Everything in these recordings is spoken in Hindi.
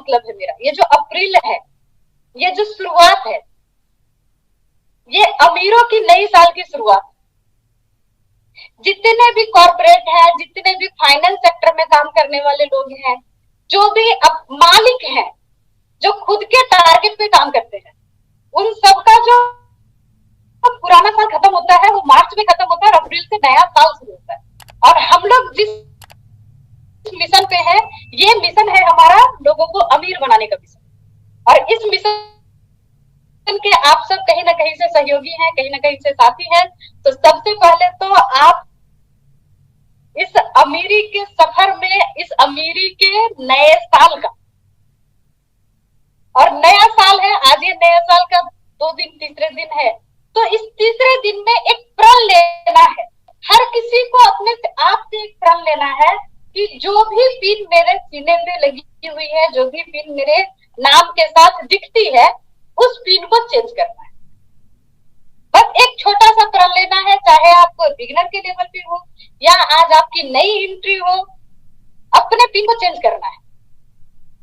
मतलब है मेरा, ये जो अप्रैल है, ये जो शुरुआत है, ये अमीरों की नई साल की शुरुआत। जितने भी कॉर्पोरेट है, जितने भी फाइनेंस सेक्टर में काम करने वाले लोग हैं, जो भी मालिक हैं, जो खुद के टारगेट पे काम करते हैं, उन सबका जो पुराना साल खत्म होता है वो मार्च में खत्म होता है और अप्रैल से नया साल शुरू होता है। और हम लोग जिस मिशन पे है, ये मिशन है हमारा लोगों को अमीर बनाने का मिशन। और इस मिशन के आप सब कहीं ना कहीं से सहयोगी हैं, कहीं ना कहीं से साथी हैं। तो सबसे पहले तो आप इस अमीरी के सफर में, इस अमीरी के नए साल का, और नया साल है आज, ये नया साल का 2 दिन, तीसरे दिन है, तो इस तीसरे दिन में एक प्रण लेना है। हर किसी को अपने से, आपसे एक प्रण लेना है कि जो भी पिन मेरे सीने पे लगी हुई है, जो भी पिन मेरे नाम के साथ दिखती है, उस पिन को चेंज करना है। बस एक छोटा सा प्रण लेना है, चाहे आप बिगिनर के लेवल पे हो या आज आपकी नई एंट्री हो, अपने पिन को चेंज करना है।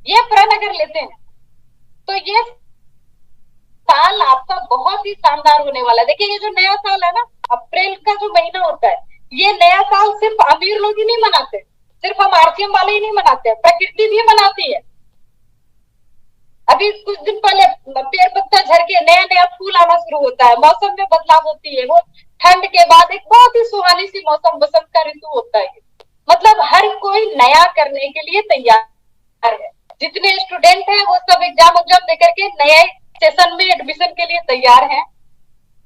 ये प्रण अगर लेते हैं तो ये साल आपका बहुत ही शानदार होने वाला है। देखिए, ये जो नया साल है ना, अप्रैल का जो महीना होता है, ये नया साल सिर्फ अमीर लोग ही नहीं मनाते, सिर्फ हम आरसीएम वाले ही नहीं मनाते, प्रकृति भी मनाती है। अभी कुछ दिन पहले पेड़ पत्ता झड़ के नया नया फूल आना शुरू होता है, मौसम में बदलाव होती है, वो ठंड के बाद एक बहुत ही सुहानी सी मौसम, बसंत का ऋतु होता है। मतलब हर कोई नया करने के लिए तैयार है। जितने स्टूडेंट हैं वो सब एग्जाम देकर के नए सेशन में एडमिशन के लिए तैयार हैं।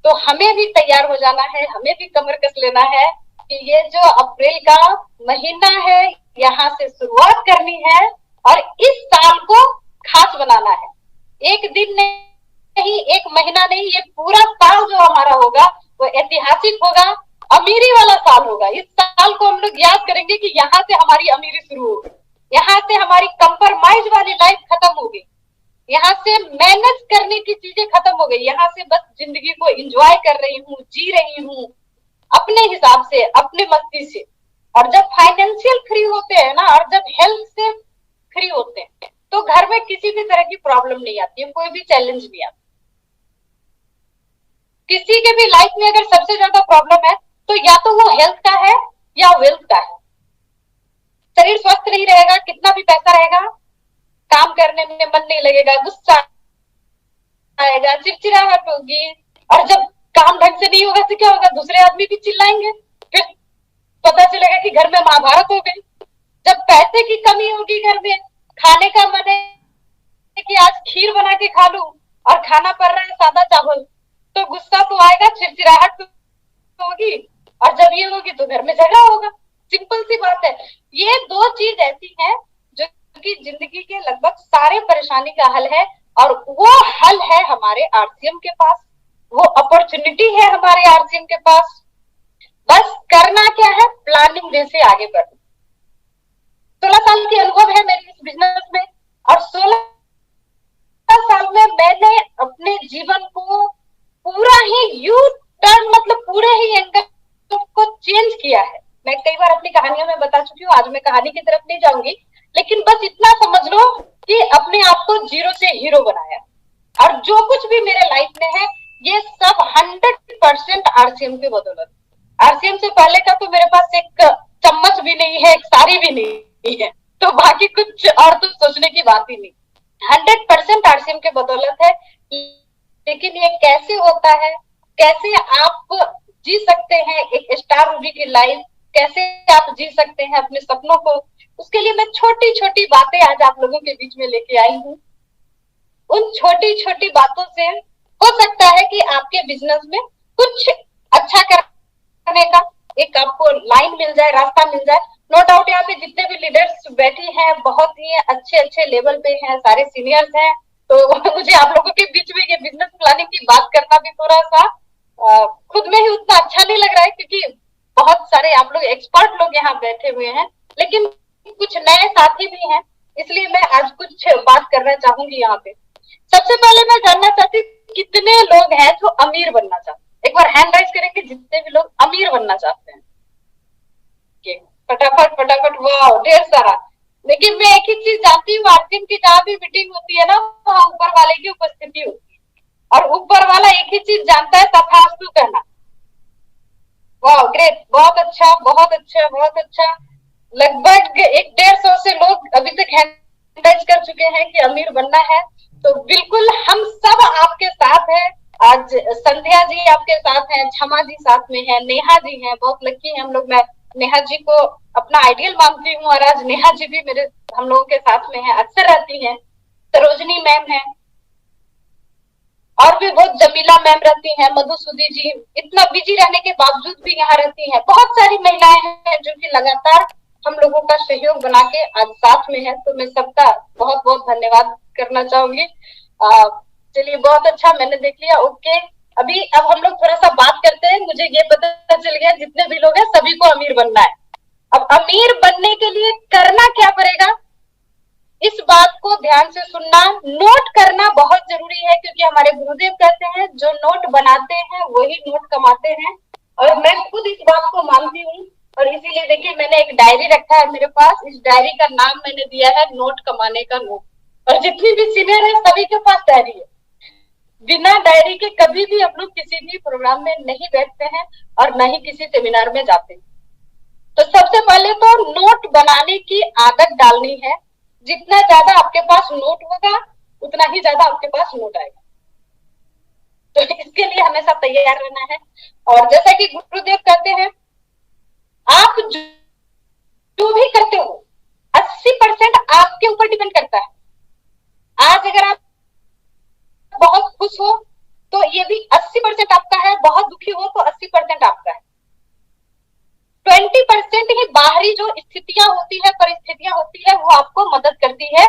तो हमें भी तैयार हो जाना है, हमें भी कमर कस लेना है कि ये जो अप्रैल का महीना है, यहाँ से शुरुआत करनी है और इस साल को खास बनाना है। एक दिन नहीं, एक महीना नहीं, ये पूरा साल जो हमारा होगा वो ऐतिहासिक होगा, अमीरी वाला साल होगा। इस साल को हम लोग याद करेंगे कि यहाँ से हमारी अमीरी शुरू होगी, यहाँ से हमारी कंप्रोमाइज वाली लाइफ खत्म होगी, यहाँ से मेहनत करने की चीजें खत्म हो गई, यहाँ से बस जिंदगी को एंजॉय कर रही हूँ, जी रही हूँ अपने हिसाब से, अपने मस्ती से। और जब फाइनेंशियल फ्री होते हैं ना, और जब हेल्थ से फ्री होते हैं, तो घर में किसी भी तरह की प्रॉब्लम नहीं आती है, कोई भी चैलेंज नहीं आता। किसी के भी लाइफ में अगर सबसे ज्यादा प्रॉब्लम है तो या तो वो हेल्थ का है या वेल्थ का है। शरीर स्वस्थ नहीं रहेगा, कितना भी पैसा रहेगा, काम करने में मन नहीं लगेगा, गुस्सा आएगा, चिड़चिड़ाहट होगी, और जब काम ढंग से नहीं होगा तो क्या होगा, दूसरे आदमी भी चिल्लाएंगे, फिर पता चलेगा कि घर में महाभारत हो गई। जब पैसे की कमी होगी घर में, खाने का मन है कि आज खीर बना के खा लूं और खाना पड़ रहा है सादा चावल, तो गुस्सा तो आएगा, चिड़चिड़ाहट तो होगी, और जब ये होगी तो घर में झगड़ा होगा। सिंपल सी बात है। ये 2 चीज ऐसी हैं जो कि जिंदगी के लगभग सारे परेशानी का हल है, और वो हल है हमारे आरसीएम के पास, वो अपॉर्चुनिटी है हमारे आरसीएम के पास। बस करना क्या है, प्लानिंग जैसे आगे बढ़ना। 16 साल की अनुभव है मेरे इस बिजनेस में, और 16 साल में मैंने अपने जीवन को पूरा ही यू टर्न, मतलब पूरे ही एंगल को चेंज किया है। मैं कई बार अपनी कहानियों में बता चुकी हूँ, आज मैं कहानी की तरफ नहीं जाऊंगी, लेकिन बस इतना समझ लो कि अपने आप को जीरो से हीरो बनाया। और जो कुछ भी मेरे लाइफ में है, ये सब 100% आरसीएम की बदौलत। आरसीएम से पहले का तो मेरे पास एक चम्मच भी नहीं है, एक साड़ी भी नहीं है, तो बाकी कुछ और तो सोचने की बात ही नहीं। 100% आरसीएम के बदौलत है। लेकिन ये कैसे होता है, कैसे आप जी सकते हैं एक स्टार रूबी की लाइफ, कैसे आप जी सकते हैं अपने सपनों को, उसके लिए मैं छोटी छोटी बातें आज आप लोगों के बीच में लेके आई हूँ। उन छोटी छोटी बातों से हो सकता है कि आपके बिजनेस में कुछ अच्छा करने का एक आपको लाइन मिल जाए, रास्ता मिल जाए। नो डाउट यहाँ पे जितने भी लीडर्स बैठी हैं बहुत ही अच्छे अच्छे लेवल पे हैं, सारे सीनियर्स हैं, तो मुझे आप लोगों के बीच में ये बिजनेस प्लानिंग की बात करना भी थोड़ा सा खुद में ही उतना अच्छा नहीं लग रहा है, क्योंकि बहुत सारे आप लोग एक्सपर्ट लोग यहाँ बैठे हुए हैं, लेकिन कुछ नए साथी भी हैं, इसलिए मैं आज कुछ बात करना चाहूंगी यहाँ पे। सबसे पहले मैं जानना चाहती हूँ कितने लोग हैं जो अमीर बनना चाहते हैं। एक बार हैंड राइज करेंगे जितने भी लोग अमीर बनना चाहते हैं। फटाफट फटाफट, वाह ढेर सारा। लेकिन मैं एक ही चीज जानती हूँ, अर्जुन की जहाँ भी मीटिंग होती है ना, वहाँ ऊपर वाले की उपस्थिति होती है, और ऊपर वाला एक ही चीज जानता है, तथास्तु कहना। वाह ग्रेट, बहुत अच्छा बहुत अच्छा बहुत अच्छा। लगभग 150 से लोग अभी तक हैंड राइज कर चुके हैं कि अमीर बनना है। तो बिल्कुल हम सब आपके साथ हैं। आज संध्या जी आपके साथ हैं, क्षमा जी साथ में है, नेहा जी हैं, बहुत लकी है हम लोग। मैं नेहा जी को अपना आइडियल मानती हूँ, और आज नेहा जी भी मेरे हम लोगों के साथ में है, अक्सर रहती हैं। सरोजनी मैम है, और भी बहुत जमीला मैम रहती हैं, मधुसूदी जी इतना बिजी रहने के बावजूद भी यहाँ रहती हैं। बहुत सारी महिलाएं हैं जो कि लगातार हम लोगों का सहयोग बना के आज साथ में है। तो मैं सबका बहुत बहुत धन्यवाद करना चाहूंगी। चलिए बहुत अच्छा, मैंने देख लिया। ओके, अभी अब हम लोग थोड़ा सा बात करते हैं। मुझे ये पता चल गया जितने भी लोग हैं सभी को अमीर बनना है। अब अमीर बनने के लिए करना क्या पड़ेगा, इस बात को ध्यान से सुनना। नोट करना बहुत जरूरी है, क्योंकि हमारे गुरुदेव कहते हैं जो नोट बनाते हैं वही नोट कमाते हैं, और मैं खुद इस बात को मानती हूँ। और इसीलिए देखिए, मैंने एक डायरी रखा है मेरे पास। इस डायरी का नाम मैंने दिया है नोट कमाने का नोट। और जितनी भी सीनियर है सभी के पास डायरी है। बिना डायरी के कभी भी हम लोग किसी भी प्रोग्राम में नहीं बैठते हैं, और न ही किसी सेमिनार में जाते हैं। तो सबसे पहले तो नोट बनाने की आदत डालनी है। जितना ज्यादा आपके पास नोट होगा, उतना ही ज्यादा आपके पास नोट आएगा। तो इसके लिए हमेशा तैयार रहना है। और जैसा कि गुरुदेव कहते हैं, आप जो भी करते हो 80% आपके ऊपर डिपेंड करता है। आज अगर आप बहुत खुश हो तो ये भी 80% आपका है, बहुत दुखी हो तो 80% आपका है। 20% ही बाहरी जो स्थितियां होती है, परिस्थितियां होती है, वो आपको मदद करती है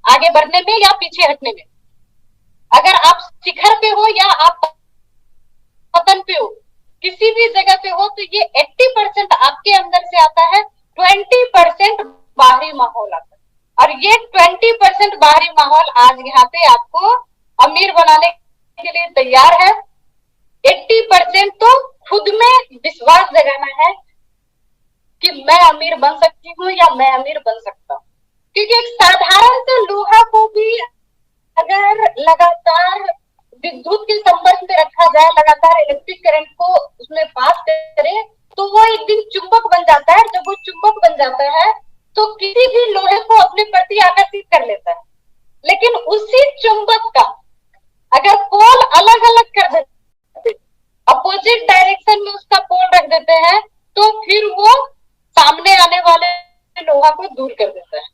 आगे बढ़ने में या पीछे हटने में। अगर आप शिखर पे हो या आप पतन पे हो, किसी भी जगह पे हो, तो ये 80% आपके अंदर से आता है, 20% बाहरी माहौल आता है। और ये 20% बाहरी माहौल आज यहाँ पे आपको अमीर बनाने के लिए तैयार है। 80% तो खुद में विश्वास जगाना है कि मैं अमीर बन सकती हूँ या मैं अमीर बन सकता हूँ। क्योंकि एक साधारण से लोहा को भी अगर लगातार विद्युत के संपर्क में रखा जाए, लगातार इलेक्ट्रिक करंट को उसमें पास करे, तो वो एक दिन चुंबक बन जाता है। जब वो चुंबक बन जाता है तो किसी भी लोहे को अपने प्रति आकर्षित कर लेता है। लेकिन उसी चुंबक का अगर पोल अलग अलग कर देते, अपोजिट डायरेक्शन में उसका पोल रख देते हैं, तो फिर वो सामने आने वाले लोहा को दूर कर देता है।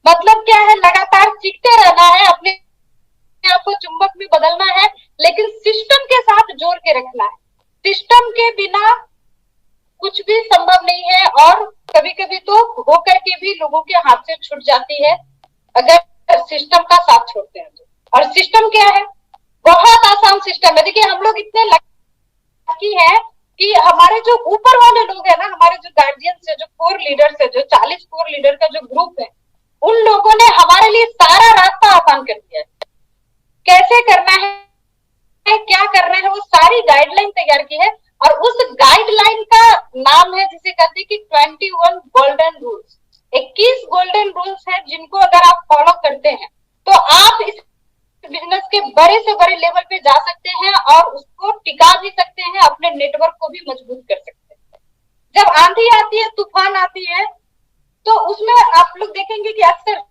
मतलब क्या है, लगातार सीखते रहना है, अपने आप को चुंबक में बदलना है, लेकिन सिस्टम के साथ जोड़ के रखना है। सिस्टम के बिना कुछ भी संभव नहीं है, और कभी कभी तो होकर के भी लोगों के हाथ से छूट जाती है अगर सिस्टम का साथ छोड़ते हैं तो। और सिस्टम क्या है, बहुत आसान सिस्टम है। देखिए, हम लोग इतने लकी हैं कि हमारे जो ऊपर वाले लोग हैं ना, हमारे जो गार्जियंस है, जो कोर लीडर्स है, जो 40 कोर लीडर का जो ग्रुप है, उन लोगों ने हमारे लिए सारा रास्ता आसान कर दिया है। कैसे करना है, क्या करना है, वो सारी गाइडलाइन तैयार की है। और उस गाइडलाइन का नाम है जिसे कहते हैं कि 21 गोल्डन रूल्स। 21 गोल्डन रूल्स है जिनको अगर आप फॉलो करते हैं तो आप इस बिजनेस के बड़े से बड़े लेवल पे जा सकते हैं, और उसको टिका भी सकते हैं, अपने नेटवर्क को भी मजबूत कर सकते हैं। जब आंधी आती है, तूफान आती है, तो उसमें आप लोग देखेंगे कि अक्सर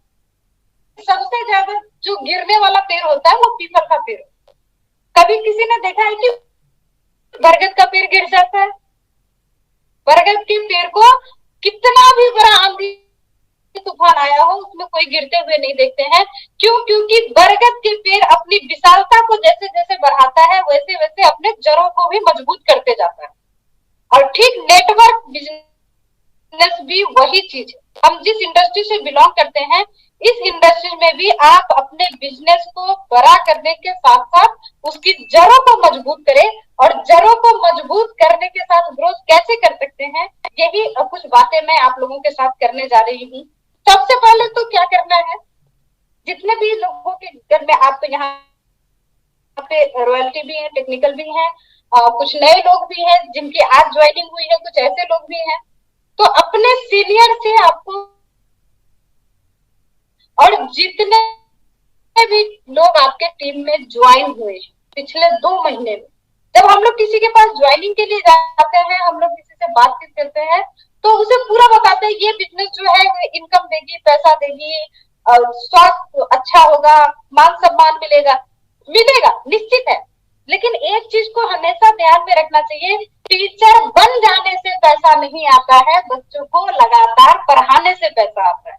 सबसे ज्यादा जो गिरने वाला पेड़ होता है वो पीपल का पेड़। कभी किसी ने देखा है कि बरगद का पेड़ गिर जाता है? बरगद के पेड़ को कितना भी बड़ा आंधी तूफान आया हो, उसमें कोई गिरते हुए नहीं देखते हैं। क्यों? क्योंकि बरगद के पेड़ अपनी विशालता को जैसे जैसे बढ़ाता है, वैसे वैसे अपने जड़ों को भी मजबूत करते जाता है। और ठीक नेटवर्क बिजनेस भी वही चीज है। हम जिस इंडस्ट्री से बिलोंग करते हैं, इस इंडस्ट्री में भी आप अपने बिजनेस को बड़ा करने के साथ साथ उसकी जड़ों को मजबूत करें। और जड़ों को मजबूत करने के साथ ग्रोथ कैसे कर सकते हैं, यही कुछ बातें मैं आप लोगों के साथ करने जा रही हूँ। सबसे पहले तो क्या करना है, जितने भी लोगों के घर में आप यहाँ पे रॉयल्टी भी है, टेक्निकल भी है, कुछ नए लोग भी हैं जिनकी आज ज्वाइनिंग हुई है, कुछ ऐसे लोग भी हैं। तो अपने सीनियर से आपको, और जितने भी लोग आपके टीम में ज्वाइन हुए पिछले 2 महीने में, जब हम लोग किसी के पास ज्वाइनिंग के लिए जाते हैं, हम लोग किसी से बातचीत करते हैं, तो उसे पूरा बताते हैं ये बिजनेस जो है वो इनकम देगी, पैसा देगी, स्वास्थ्य अच्छा होगा, मान सम्मान मिलेगा, मिलेगा निश्चित है। लेकिन एक चीज को हमेशा ध्यान में रखना चाहिए, टीचर बन जाने से पैसा नहीं आता है, बच्चों को लगातार पढ़ाने से पैसा आता है।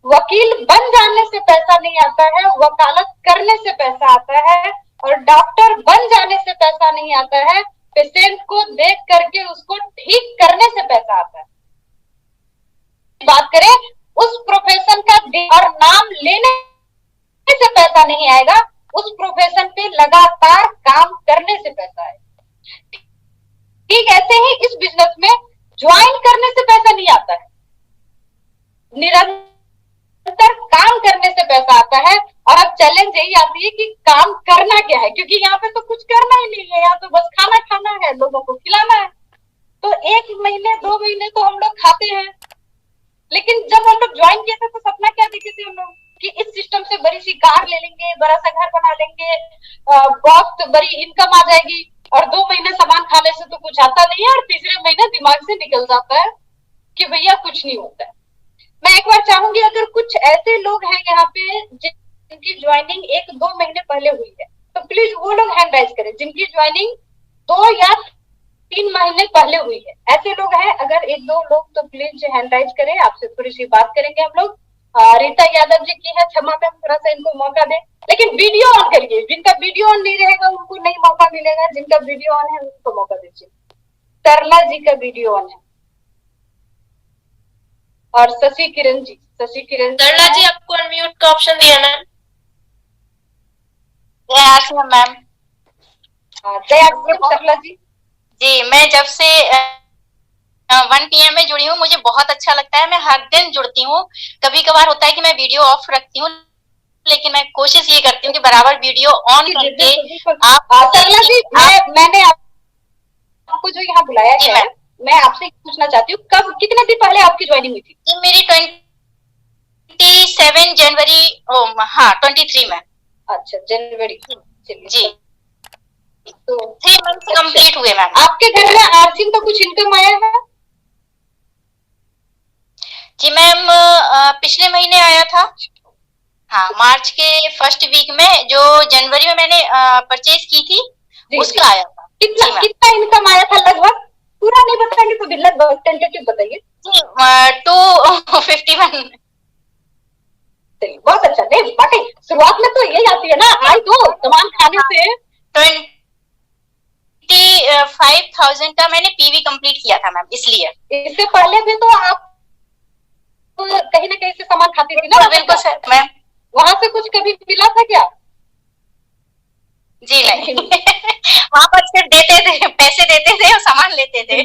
वकील बन जाने से पैसा नहीं आता है, वकालत करने से पैसा आता है, और डॉक्टर बन जाने से पैसा नहीं आता है, पेशेंट को देख करके उसको ठीक करने से पैसा आता है। बात करें उस प्रोफेशन का और नाम लेने से पैसा नहीं आएगा, उस प्रोफेशन पे लगातार काम करने से पैसा आएगा। ठीक ऐसे ही इस बिजनेस में ज्वाइन करने से पैसा नहीं आता है, निरंतर काम करने से पैसा आता है। और अब चैलेंज यही आती है कि काम करना क्या है, क्योंकि यहाँ पे तो कुछ करना ही नहीं है, यहाँ तो बस खाना खाना है, लोगों को खिलाना है। तो 1 महीने 2 महीने तो हम लोग खाते हैं, लेकिन जब हम लोग ज्वाइन किए थे तो सपना क्या देखे थे हम लोग कि इस सिस्टम से बड़ी सी कार ले लेंगे, बड़ा सा घर बना लेंगे, बहुत बड़ी इनकम आ जाएगी। और 2 महीने सामान खाने से तो कुछ आता नहीं है, और तीसरे महीने दिमाग से निकल जाता है कि भैया कुछ नहीं होता है। मैं एक बार चाहूंगी, अगर कुछ ऐसे लोग हैं यहाँ पे जिनकी ज्वाइनिंग 1-2 महीने पहले हुई है, तो प्लीज वो लोग हैंड राइज करें जिनकी ज्वाइनिंग 2 या 3 महीने पहले हुई है। ऐसे लोग हैं अगर 1-2 लोग, तो प्लीज हैंड राइज करें। आपसे थोड़ी सी बात करेंगे हम लोग। रीता यादव जी की है, क्षमा में हम थोड़ा सा इनको मौका दें, लेकिन वीडियो ऑन करिए। जिनका वीडियो ऑन नहीं रहेगा उनको नहीं मौका मिलेगा, जिनका वीडियो ऑन है उनको मौका दीजिए। सरला जी का वीडियो ऑन है, और शशि किरण जी, सरला जी आपको अनम्यूट का ऑप्शन दिया मैम। मैम सरला जी जी, मैं जब से 1 PM में जुड़ी हूँ, मुझे बहुत अच्छा लगता है। मैं हर दिन जुड़ती हूँ। कभी कभार होता है कि मैं वीडियो ऑफ रखती हूँ, लेकिन मैं कोशिश ये करती हूँ कि बराबर वीडियो ऑन करके आप। सरला जी, मैंने आपको जो यहाँ बुलाया है, मैं आपसे पूछना चाहती हूँ, कब कितने दिन पहले आपकी ज्वाइनिंग हुई थी? जी मेरी 27 जनवरी, हाँ 23 में। अच्छा, जनवरी। जी, तो 3 मंथ कंप्लीट हुए मैम। आपके घर में आर्थिक तो कुछ इनकम आया है? जी मैम, पिछले महीने आया था। हाँ, मार्च के फर्स्ट वीक में, जो जनवरी में मैंने परचेज की थी, उसका आया था। कितना इनकम आया था लगभग? पूरा नहीं बताएंगे तो भी लगभग टेंटेटिव बताइए। 251। बहुत अच्छा। नहीं, बाकी शुरुआत में तो यही आती है ना, आई तो सामान खाने से। 25,000 का मैंने पीवी कंप्लीट किया था मैम, इसलिए। इससे पहले भी तो आप कहीं ना कहीं से सामान खाती थी ना? बिल्कुल सर मैम। वहां से कुछ कभी मिला था क्या? जी नहीं। वहां पर सिर्फ देते थे, पैसे देते थे और सामान लेते थे।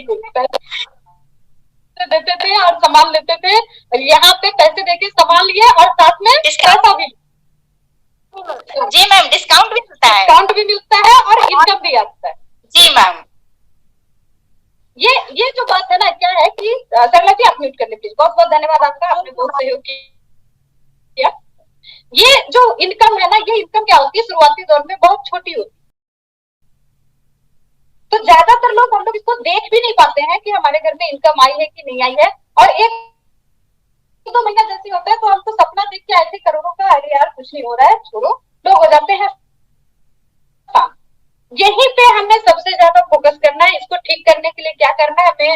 देते थे और सामान लेते थे। यहाँ पे पैसे देके सामान लिए और साथ में पैसा भी। जी मैम, डिस्काउंट भी मिलता है। डिस्काउंट भी मिलता है और इनकम भी आता है। जी मैम। ये जो बात है ना, क्या है कि सरला जी आप म्यूट कर ले प्लीज। बहुत बहुत धन्यवाद आपका, आपने बहुत सहयोग किया। ये जो इनकम है ना, ये इनकम क्या होती है, शुरुआती दौर में बहुत छोटी होती है, तो ज्यादातर लोग, हम लोग इसको देख भी नहीं पाते हैं कि हमारे घर में इनकम आई है कि नहीं आई है। और 1-2 महीना जैसे होता है तो हम तो सपना देख के ऐसे करोड़ों का, अरे यार कुछ नहीं हो रहा है, छोड़ो, लोग हो जाते हैं। यहीं पे हमें सबसे ज्यादा फोकस करना है। इसको ठीक करने के लिए क्या करना है, मैं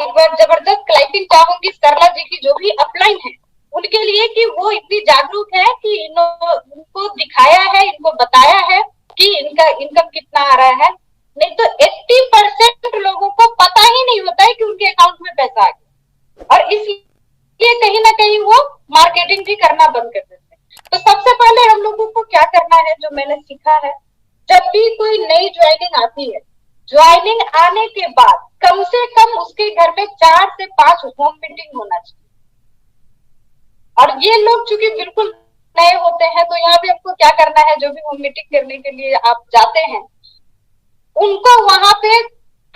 एक बार जबरदस्त क्लाइपिंग चाहूंगी सरला जी की, जो भी अपलाइन है उनके लिए, कि वो इतनी जागरूक है कि इनको दिखाया है, इनको बताया है कि इनका इनकम कितना आ रहा है। नहीं तो 80% लोगों को पता ही नहीं होता है कि उनके अकाउंट में पैसा आ गया, और इसलिए कहीं ना कहीं वो मार्केटिंग भी करना बंद कर देते हैं। तो सबसे पहले हम लोगों को क्या करना है, जो मैंने सीखा है, जब भी कोई नई ज्वाइनिंग आती है, ज्वाइनिंग आने के बाद कम से कम उसके घर में 4 से 5 होम मीटिंग होना चाहिए। और ये लोग चूंकि बिल्कुल नए होते हैं, तो यहाँ पे आपको क्या करना है, जो भी होम मीटिंग करने के लिए आप जाते हैं, उनको वहां पे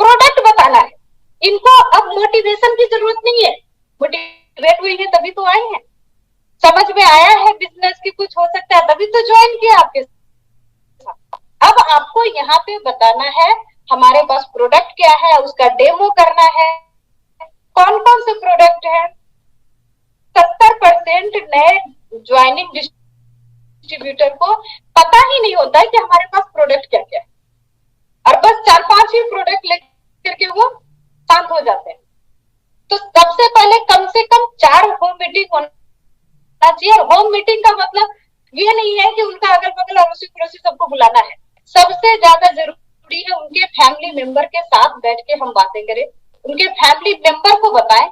प्रोडक्ट बताना है इनको अब मोटिवेशन की जरूरत नहीं है, मोटिवेट हुई है तभी तो आए हैं, समझ में आया है बिजनेस की कुछ हो सकता है तभी तो ज्वाइन किया आपके साथ। अब आपको यहाँ पे बताना है हमारे पास प्रोडक्ट क्या है, उसका डेमो करना है। कौन कौन से प्रोडक्ट है? 70% नए ज्वाइनिंग डिस्ट्रीब्यूटर को पता ही नहीं होता है कि हमारे पास प्रोडक्ट क्या क्या है, और बस 4-5 ही प्रोडक्ट लेकर के वो शांत हो जाते हैं। तो सबसे पहले कम से कम 4 होम मीटिंग होना चाहिए। होम मीटिंग का मतलब ये नहीं है कि उनका अगल बगल अड़ोसी पड़ोसी सबको बुलाना है, सबसे ज्यादा जरूरी है उनके फैमिली मेंबर के साथ बैठ के हम बातें करें, उनके फैमिली मेंबर को बताएं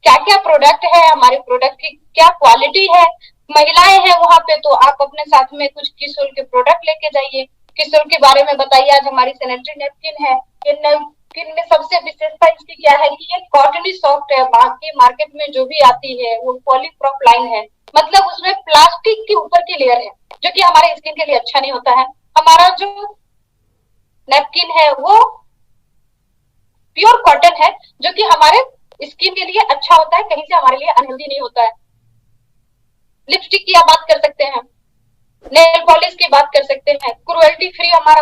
क्या क्या प्रोडक्ट है, हमारे प्रोडक्ट की क्या क्वालिटी है। महिलाएं हैं वहां पे तो आप अपने साथ में कुछ किशोर के प्रोडक्ट लेके जाइए, किशोर के बारे में बताइए। आज हमारी सैनिटरी नैपकिन है, ये नैपकिन में सबसे विशेषता इसकी क्या है कि ये कॉटनी सॉफ्ट है, बाकी मार्केट में जो भी आती है वो पॉलीप्रोपिलीन है, मतलब उसमें प्लास्टिक के ऊपर की लेयर है जो कि हमारे स्किन के लिए अच्छा नहीं होता है। हमारा जो नैपकिन है वो प्योर कॉटन है जो कि हमारे स्किन के लिए अच्छा होता है, कहीं से हमारे लिए अनहेल्दी नहीं होता है। लिपस्टिक की आप बात कर सकते हैं, नेल पॉलिश की बात कर सकते हैं, क्रुएल्टी फ्री हमारा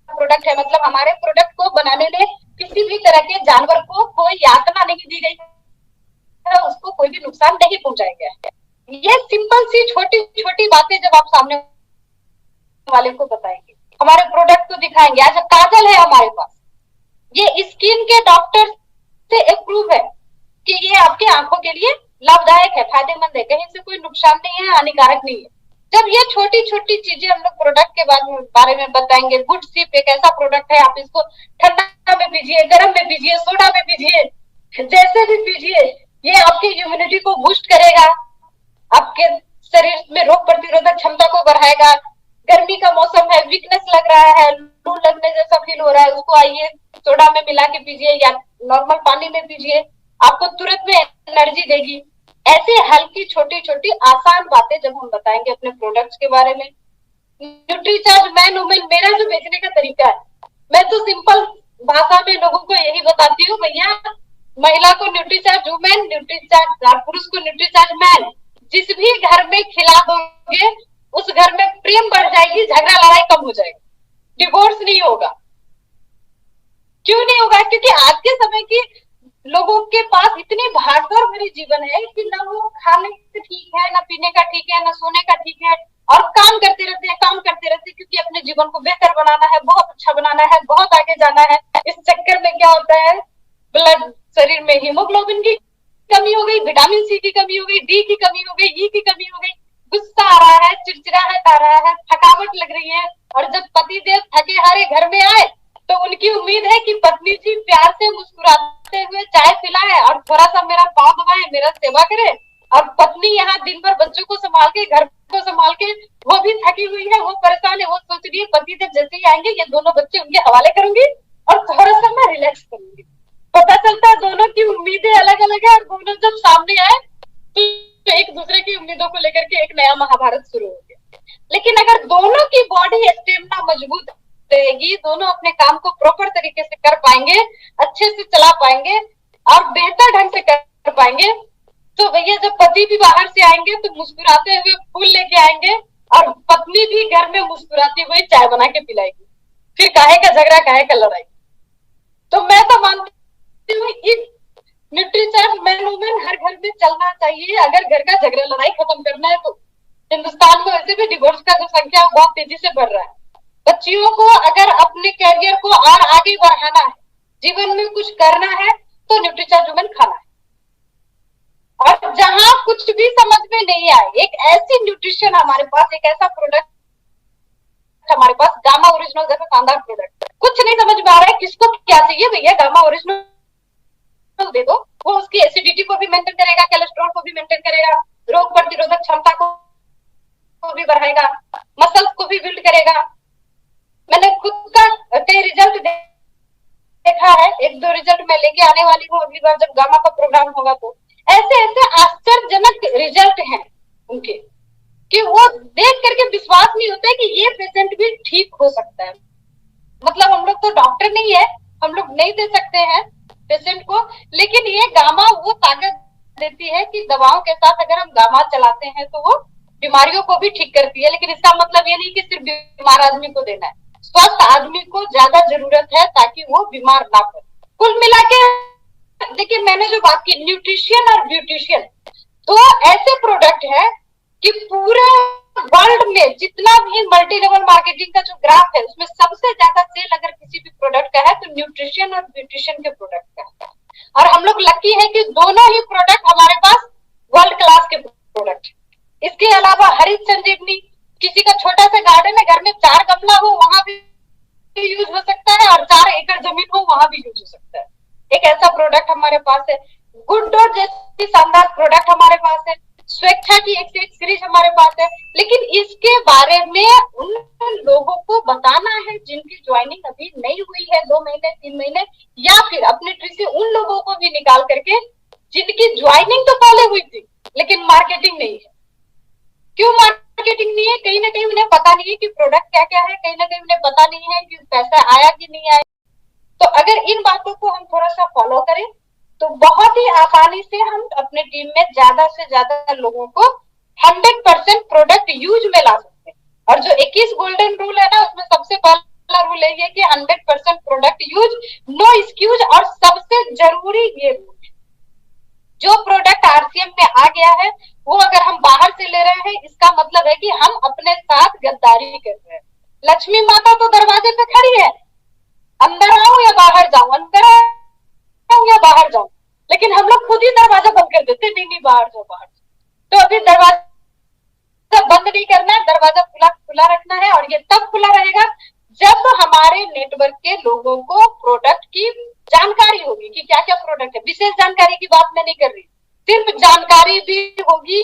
प्रोडक्ट है, मतलब हमारे प्रोडक्ट को बनाने में किसी भी तरह के जानवर को कोई यातना नहीं दी गई है, उसको कोई भी नुकसान नहीं पहुंचाया गया है। ये सिंपल सी छोटी छोटी बातें जब आप सामने वाले को बताएंगे, हमारे प्रोडक्ट को दिखाएंगे। आज काजल है हमारे पास, ये स्किन के डॉक्टर से अप्रूव है कि ये आपके आंखों के लिए लाभदायक है, फायदेमंद है, कहीं से कोई नुकसान नहीं है, हानिकारक नहीं है। जब ये छोटी छोटी चीजें हम लोग प्रोडक्ट के बारे में बताएंगे, गुड सिप एक ऐसा प्रोडक्ट है, आप इसको ठंडा में पीजिए, गर्म में पीजिए, सोडा में पीजिए, जैसे भी पीजिए, ये आपकी इम्यूनिटी को बूस्ट करेगा, आपके शरीर में रोग प्रतिरोधक क्षमता को बढ़ाएगा। गर्मी का मौसम है, वीकनेस लग रहा है, लू लगने जैसा फील हो रहा है, उसको आइए सोडा में मिला के पीजिए या नॉर्मल पानी में पीजिए, आपको तुरंत में एनर्जी देगी। ऐसे हल्की छोटी छोटी आसान बातें जब हम बताएंगे अपने प्रोडक्ट्स के बारे में। न्यूट्रीचार्ज मैन वुमेन मेरा जो बेचने का तरीका है, मैं तो सिंपल भाषा में लोगों को यही बताती हूँ, भैया महिला को न्यूट्रीचार्ज वुमेन, न्यूट्रीचार्ज पुरुष को न्यूट्रीचार्ज मैन। जिस भी घर में खिला दोगे उस घर में प्रेम बढ़ जाएगी, झगड़ा लड़ाई कम हो जाएगी, डिवोर्स नहीं होगा। क्यों नहीं होगा? क्योंकि आज के समय की लोगों के पास इतनी भागदौड़ भरी जीवन है कि ना वो खाने का ठीक है, ना पीने का ठीक है, ना सोने का ठीक है, और काम करते रहते हैं, काम करते रहते हैं, क्योंकि अपने जीवन को बेहतर बनाना है, बहुत अच्छा बनाना है, बहुत आगे जाना है। इस चक्कर में क्या होता है, ब्लड शरीर में हीमोग्लोबिन की कमी हो गई, विटामिन सी की कमी हो गई, डी की कमी हो गई, ई की कमी हो गई, गुस्सा आ रहा है, चिड़चिड़ाहट आ रहा है, थकावट लग रही है। और जब पति देव थके हारे घर में आए तो उनकी उम्मीद है कि पत्नी जी प्यार से मुस्कुराते हुए चाय पिलाए और थोड़ा सा मेरा पाँव दबाए, मेरा सेवा करे। और पत्नी यहाँ दिन भर बच्चों को संभाल के, घर को संभाल के, वो भी थकी हुई है, वो परेशान है, वो सोच रही है पति देव जैसे ही आएंगे ये दोनों बच्चे उनके हवाले करूंगी और थोड़ा सा मैं रिलैक्स करूंगी। पता चलता है दोनों की उम्मीदें अलग अलग है, और दोनों जब सामने आए तो एक दूसरे की उम्मीदों को लेकर के एक नया महाभारत शुरू हो गया। लेकिन अगर दोनों की बॉडी स्टेमिना मजबूत रहेगी, दोनों अपने काम को प्रॉपर तरीके से कर पाएंगे, अच्छे से चला पाएंगे और बेहतर ढंग से कर पाएंगे, तो भैया जब पति भी बाहर से आएंगे तो मुस्कुराते हुए फूल लेके आएंगे और पत्नी भी घर में मुस्कुराती हुई चाय बना के पिलाएगी। फिर काहे का झगड़ा, काहे का लड़ाई। तो मैं तो मानती हूँ कि न्यूट्रीचार्ज मैन वुमेन हर घर में चलना चाहिए, अगर घर का झगड़ा लड़ाई खत्म करना है तो। हिंदुस्तान में वैसे भी डिवोर्स का जो संख्या है बहुत तेजी से बढ़ रहा है। बच्चियों को अगर अपने कैरियर को और आगे बढ़ाना है, जीवन में कुछ करना है, तो न्यूट्रीचार्ज वुमेन खाना है। और जहां कुछ भी समझ में नहीं आए, एक ऐसी न्यूट्रिशन हमारे पास, एक ऐसा प्रोडक्ट हमारे पास, गामा ओरिजिनल जैसा शानदार प्रोडक्ट, कुछ नहीं समझ में आ रहा है किसको क्या चाहिए, भैया गामा ओरिजिनल दे दो। वो उसकी एसिडिटी को भी मेंटेन करेगा, कोलेस्ट्रॉल को भी मेंटेन करेगा, रोग प्रतिरोधक क्षमता को भी बढ़ाएगा, मसल्स को भी बिल्ड करेगा। मैंने खुद का कई रिजल्ट देखा है, 1-2 रिजल्ट मैं लेके आने वाली हूँ अगली बार जब गामा का प्रोग्राम होगा। तो ऐसे ऐसे आश्चर्यजनक रिजल्ट हैं उनके कि वो देख करके विश्वास नहीं होता है कि ये पेशेंट भी ठीक हो सकता है। मतलब हम लोग तो डॉक्टर नहीं है, हम लोग नहीं दे सकते हैं पेशेंट को, लेकिन ये गामा वो ताकत देती है कि दवाओं के साथ अगर हम गामा चलाते हैं तो वो बीमारियों को भी ठीक करती है। लेकिन इसका मतलब ये नहीं कि सिर्फ बीमार आदमी को देना है, स्वस्थ आदमी को ज्यादा जरूरत है ताकि वो बीमार ना पड़े। कुल मिला के देखिए, मैंने जो बात की न्यूट्रिशन और ब्यूटिशियन, तो ऐसे प्रोडक्ट है कि पूरे वर्ल्ड में जितना भी मल्टी लेवल मार्केटिंग का जो ग्राफ है उसमें सबसे ज्यादा सेल अगर किसी भी प्रोडक्ट का है तो न्यूट्रिशन और ब्यूटिशियन के प्रोडक्ट का है। और हम लोग लकी है कि दोनों ही प्रोडक्ट हमारे पास वर्ल्ड क्लास के प्रोडक्ट। इसके अलावा हरित संजीवनी, किसी का छोटा सा गार्डन है, घर में 4 गमला हो वहां भी यूज हो सकता है और 4 एकड़ जमीन हो वहां भी यूज हो सकता है। एक ऐसा प्रोडक्ट हमारे पास है। गुड डॉट जैसी शानदार प्रोडक्ट हमारे पास है। स्वेच्छा की एक से एक सीरीज हमारे पास है। लेकिन इसके बारे में उन लोगों को बताना है जिनकी ज्वाइनिंग अभी नहीं हुई है 2 महीने 3 महीने, या फिर अपने ट्री से उन लोगों को भी निकाल करके जिनकी ज्वाइनिंग तो पहले हुई थी लेकिन मार्केटिंग नहीं है। क्यों मार्केटिंग नहीं है? कहीं ना कहीं उन्हें पता नहीं है कि प्रोडक्ट क्या क्या है, कहीं ना कहीं उन्हें पता नहीं है कि पैसा आया कि नहीं आया। तो अगर इन बातों को हम थोड़ा सा फॉलो करें तो बहुत ही आसानी से हम अपने टीम में ज्यादा से ज्यादा लोगों को 100% प्रोडक्ट यूज में ला सकते हैं। और जो 21 गोल्डन रूल है ना, उसमें सबसे पहला रूल यही है कि 100% प्रोडक्ट यूज, नो एक्सक्यूज। और सबसे जरूरी ये रूल है, जो प्रोडक्ट आरसीएम में आ गया है वो अगर हम बाहर से ले रहे हैं, इसका मतलब है कि हम अपने साथ गद्दारी कर रहे हैं। लक्ष्मी माता तो दरवाजे पे खड़ी है, अंदर आऊं या बाहर जाऊं, अंदर आऊं या बाहर जाऊं, लेकिन हम लोग खुद ही दरवाजा बंद कर देते, नहीं बाहर जाओ बाहर जाओ। तो अभी दरवाजा बंद नहीं करना है, दरवाजा खुला खुला रखना है। और ये तब खुला रहेगा जब हमारे नेटवर्क के लोगों को प्रोडक्ट की जानकारी होगी कि क्या क्या प्रोडक्ट है। विशेष जानकारी की बात मैं नहीं कर रही, सिर्फ जानकारी भी होगी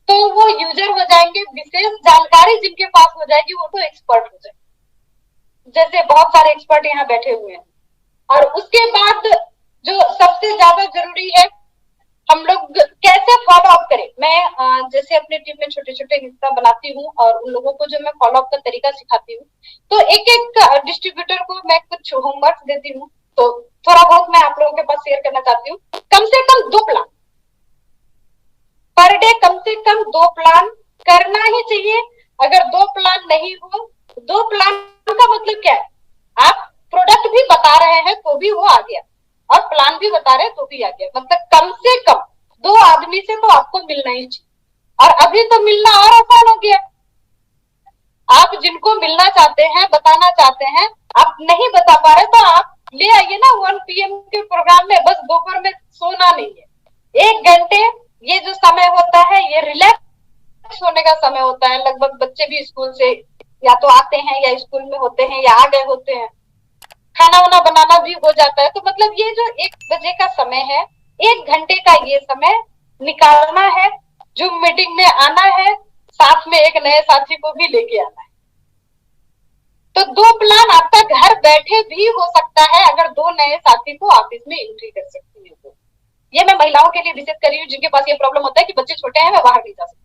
तो वो यूजर हो जाएंगे। विशेष जानकारी जिनके पास हो जाएगी वो तो एक्सपर्ट हो जाएंगे, जैसे बहुत सारे एक्सपर्ट यहाँ बैठे हुए हैं। और उसके बाद जो सबसे ज्यादा जरूरी है, हम लोग कैसे फॉलो अप करें। मैं जैसे अपने टीम में छोटे छोटे हिस्सा बनाती हूँ और उन लोगों को जो मैं फॉलो अप का तरीका सिखाती हूँ, तो एक एक डिस्ट्रीब्यूटर को मैं कुछ होमवर्क देती हूँ। तो थोड़ा बहुत मैं आप लोगों के पास शेयर करना चाहती हूँ। कम से कम 2 प्लान पर डे, कम से कम 2 प्लान करना ही चाहिए। अगर 2 प्लान नहीं हो, 2 प्लान का मतलब क्या है, आप प्रोडक्ट भी बता रहे हैं तो भी वो आ गया और प्लान भी बता रहे हैं तो भी आ गया। मतलब कम से कम 2 आदमी से तो आपको मिलना ही चाहिए। और अभी तो मिलना और आसान हो गया। आप जिनको मिलना चाहते हैं, बताना चाहते हैं, आप नहीं बता पा रहे तो आप ले आइए ना 1 PM के प्रोग्राम में। बस दोपहर में सोना नहीं है, 1 घंटे ये जो समय होता है ये रिलैक्स होने का समय होता है। लगभग बच्चे भी स्कूल से या तो आते हैं या स्कूल में होते हैं या आ गए होते हैं, खाना वाना बनाना भी हो जाता है। तो मतलब ये जो 1 बजे का समय है, 1 घंटे का ये समय निकालना है, जूम मीटिंग में आना है, साथ में एक नए साथी को भी लेके आना है। तो 2 प्लान आपका घर बैठे भी हो सकता है अगर 2 नए साथी को ऑफिस में एंट्री कर सकती है तो। ये मैं महिलाओं के लिए विशेष कर रही हूँ जिनके पास ये प्रॉब्लम होता है कि बच्चे छोटे हैं, मैं बाहर नहीं जा सकती।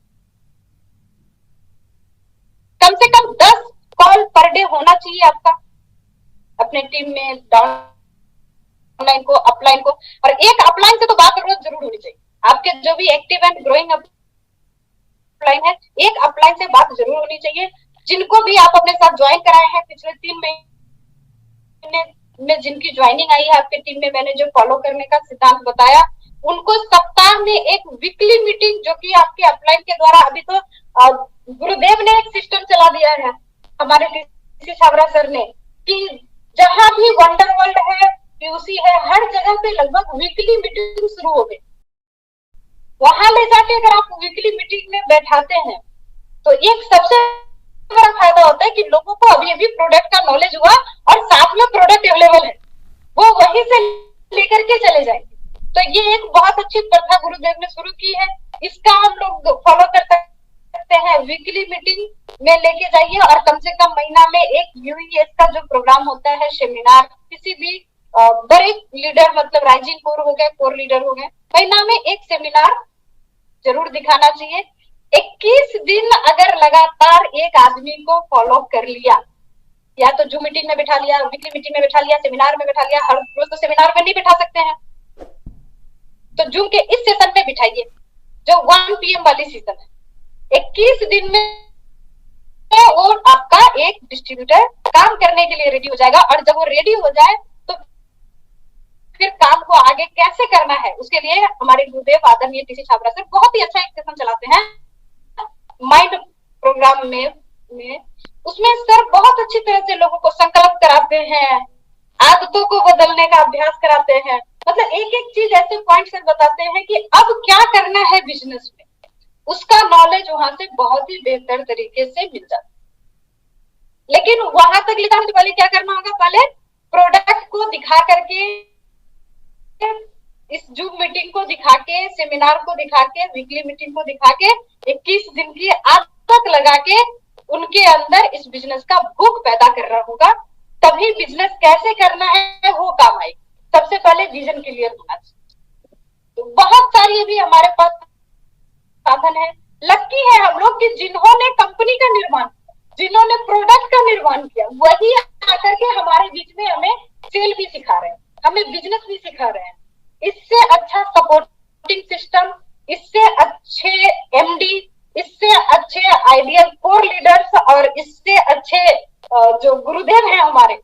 कम से कम 10 कॉल पर डे होना चाहिए आपका अपने टीम में, डाउनलाइन को, अपलाइन को। और एक अपलाइन से तो बात जरूर होनी चाहिए। आपके जो भी एक्टिव एंड ग्रोइंग अपलाइन है, एक अपलाइन से बात जरूर होनी चाहिए। जिनको भी आप अपने साथ ज्वाइन कराए हैं पिछले 3 महीने में, जिनकी ज्वाइनिंग आई है आपके टीम में, मैंने जो फॉलो करने का सिद्धांत बताया, उनको सप्ताह में एक वीकली मीटिंग, जो कि आपके अपलाइन के द्वारा, अभी तो गुरुदेव ने एक सिस्टम चला दिया है हमारे टीसी छाबरा सर ने, कि जहां भी वंडर वर्ल्ड है, पीयूसी है, हर जगह पे लगभग वीकली मीटिंग शुरू हो गई। वहां ले जाके अगर आप वीकली मीटिंग में बैठाते हैं तो एक सबसे बड़ा फायदा होता है कि लोगों को अभी अभी प्रोडक्ट का नॉलेज हुआ और साथ में प्रोडक्ट अवेलेबल है, वो वहीं से लेकर के चले जाएंगे। तो ये एक बहुत अच्छी प्रथा गुरुदेव ने शुरू की है, इसका हम लोग फॉलो कर सकते हैं। वीकली मीटिंग में लेके जाइए और कम से कम महीना में एक यूईएस का जो प्रोग्राम होता है, सेमिनार, किसी भी बड़े लीडर, मतलब राइजिंग कोर हो गए, कोर लीडर हो गए, महीना में एक सेमिनार जरूर दिखाना चाहिए। 21 दिन अगर लगातार एक आदमी को फॉलो कर लिया या तो जूम मीटिंग में बैठा लिया, वीकली मीटिंग में बैठा लिया, सेमिनार में बैठा लिया। हर रोज तो सेमिनार में नहीं बैठा सकते हैं, तो जूम के इस सेशन में बिठाइए जो 1 PM वाली सेशन है। 21 दिन में वो आपका एक डिस्ट्रीब्यूटर काम करने के लिए रेडी हो जाएगा। और जब वो रेडी हो जाए तो फिर काम को आगे कैसे करना है उसके लिए हमारे गुरुदेव आदरणीय टीसी छाबड़ा सर बहुत ही अच्छा एक सेशन चलाते हैं माइंड प्रोग्राम में। उसमें सर बहुत अच्छी तरह से लोगों को संकल्प कराते हैं, आदतों को बदलने का अभ्यास कराते हैं। मतलब एक एक चीज ऐसे पॉइंट से बताते हैं कि अब क्या करना है बिजनेस में, उसका नॉलेज वहां से बहुत ही बेहतर तरीके से मिल जाता है। लेकिन वहां तक ले जाने से पहले क्या करना होगा, पहले प्रोडक्ट को दिखा करके, इस जूम मीटिंग को दिखा के, सेमिनार को दिखा के, वीकली मीटिंग को दिखा के 21 दिन की आदत लगा के उनके अंदर इस बिजनेस का भूख पैदा करना होगा। तभी बिजनेस कैसे करना है वो काम आएगी। सबसे पहले विजन क्लियर होना चाहिए। तो बहुत सारी अभी हमारे पास साधन है। लकी है हम लोग कि जिन्होंने कंपनी का निर्माण, जिन्होंने प्रोडक्ट का निर्माण किया, वही आकर के हमारे बीच में हमें सेल भी सिखा रहे हैं, हमें बिजनेस भी सिखा रहे हैं। इससे अच्छा सपोर्टिंग सिस्टम, इससे अच्छे MD, इससे अच्छे आइडियल कोर लीडर्स और इससे अच्छे जो गुरुदेव हैं हमारे,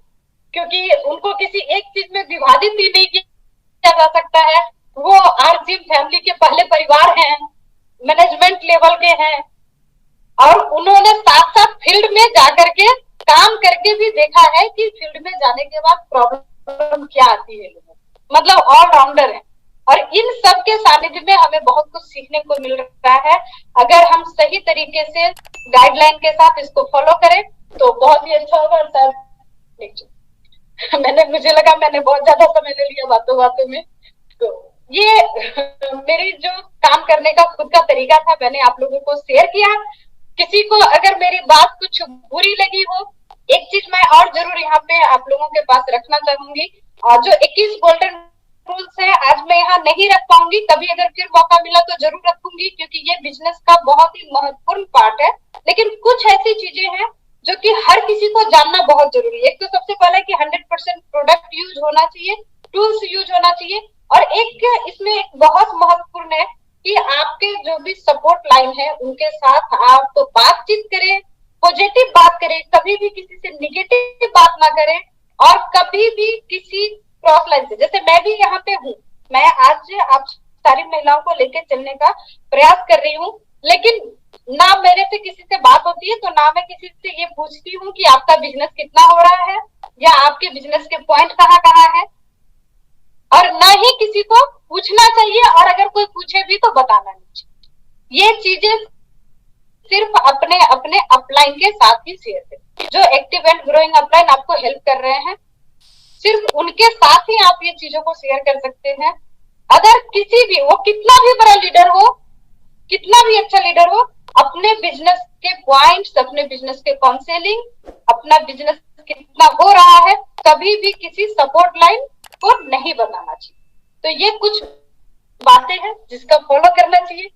क्योंकि उनको किसी एक चीज में विभाजित ही नहीं किया जा सकता है। वो RGM फैमिली के पहले परिवार हैं, मैनेजमेंट लेवल के हैं, और उन्होंने साथ साथ फील्ड में जाकर के काम करके भी देखा है कि फील्ड में जाने के बाद प्रॉब्लम क्या आती है लोगों, मतलब ऑलराउंडर है। और इन सब के सानिध्य में हमें बहुत कुछ सीखने को मिल रहा है। अगर हम सही तरीके से गाइडलाइन के साथ इसको फॉलो करें तो बहुत ही अच्छा होगा। सर मुझे लगा मैंने बहुत ज्यादा समय ले लिया बातों बातों में। तो ये मेरी जो काम करने का खुद का तरीका था, मैंने आप लोगों को शेयर किया। किसी को अगर मेरी बात कुछ बुरी लगी हो, एक चीज मैं और जरूर यहाँ पे आप लोगों के पास रखना चाहूंगी, जो 21 गोल्डन रूल्स है आज मैं यहाँ नहीं रख पाऊंगी, कभी अगर फिर मौका मिला तो जरूर रखूंगी, क्योंकि ये बिजनेस का बहुत ही महत्वपूर्ण पार्ट है। लेकिन कुछ ऐसी चीजें हैं जो कि हर किसी को जानना बहुत जरूरी है। एक तो सबसे पहले कि 100% प्रोडक्ट यूज होना चाहिए, टूल्स यूज होना चाहिए, और एक इसमें एक बहुत महत्वपूर्ण है कि आपके जो भी सपोर्ट लाइन है उनके साथ आप तो बातचीत करें, पॉजिटिव बात करें, कभी भी किसी से निगेटिव बात ना करें, और कभी भी किसी क्रॉस लाइन से, जैसे मैं भी यहाँ पे हूँ, मैं आज आप सारी महिलाओं को लेकर चलने का प्रयास कर रही हूँ, लेकिन ना मेरे से किसी से बात होती है तो ना मैं किसी से ये पूछती हूँ कि आपका बिजनेस कितना हो रहा है या आपके बिजनेस के पॉइंट कहाँ कहाँ है, और ना ही किसी को पूछना चाहिए, और अगर कोई पूछे भी तो बताना नहीं चाहिए। ये चीजें सिर्फ अपने अपने अपलाइन के साथ ही शेयर करें। जो एक्टिव एंड ग्रोइंग अपलाइन आपको हेल्प कर रहे हैं, सिर्फ उनके साथ ही आप ये चीजों को शेयर कर सकते हैं। अगर किसी भी, वो कितना भी बड़ा लीडर हो, कितना भी अच्छा लीडर हो, अपने बिजनेस के पॉइंट्स, अपने बिजनेस के काउंसलिंग, अपना बिजनेस कितना हो रहा है, कभी भी किसी सपोर्ट लाइन को नहीं बताना चाहिए। तो ये कुछ बातें हैं जिसका फॉलो करना चाहिए।